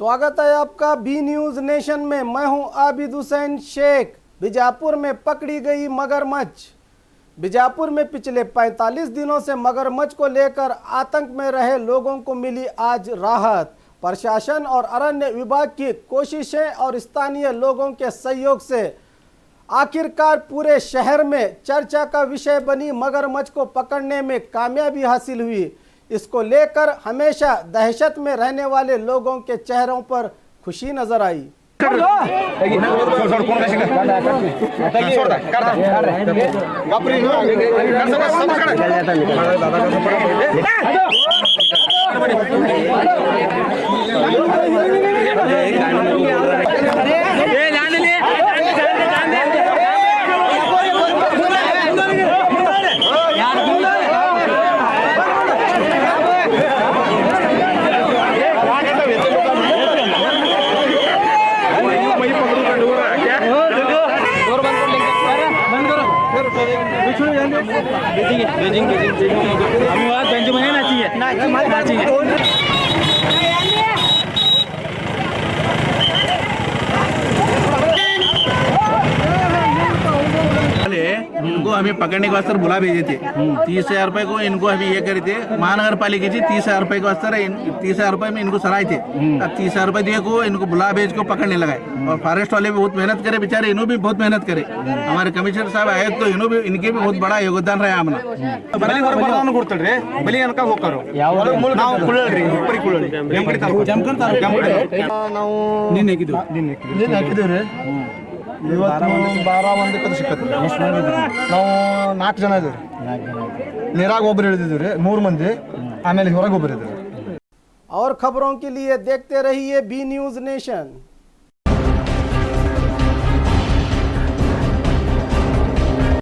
स्वागत है आपका बी न्यूज नेशन में। मैं हूं आबिद हुसैन शेख। बीजापुर में पकड़ी गई मगरमच्छ। बीजापुर में पिछले 45 दिनों से मगरमच्छ को लेकर आतंक में रहे लोगों को मिली आज राहत। प्रशासन और अरण्य विभाग की कोशिशें और स्थानीय लोगों के सहयोग से आखिरकार पूरे शहर में चर्चा का विषय बनी मगरमच्छ को पकड़ने में कामयाबी हासिल हुई। इसको लेकर हमेशा दहशत में रहने वाले लोगों के चेहरों पर खुशी नजर आई। इनको हमें पकड़ने के वास्ते बुला भेजे थे। 30,000 रुपए को इनको अभी ये करे थे। महानगर पालिका 30,000 रुपए के वास्ते 30,000 रुपए में इनको सराय थे। अब 30,000 रुपए दिए को इनको बुला भेज को पकड़ने लगाए। और फॉरेस्ट वाले भी बहुत मेहनत करे, बेचारे इन्हों भी बहुत मेहनत करे। हमारे कमिश्नर साहब आए तो इन्हों भी इनके भी बहुत बड़ा योगदान रहा हमने। ಇವತ್ತು 12 ಮಂದಿ ಕದ ಸಿಕ್ಕತ್ರಿ ನಾವು 4 ಜನ ಇದ್ದೀವಿ ನೀರಾಗ ಒಬ್ಬರು ಇಳಿದಿದ್ದೀವಿ 3 ಮಂದಿ ಆಮೇಲೆ ಹೊರಗೆ ಒಬ್ಬರು ಇದ್ದೀವಿ। और खबरों के लिए देखते रहिए बी न्यूज नेशन।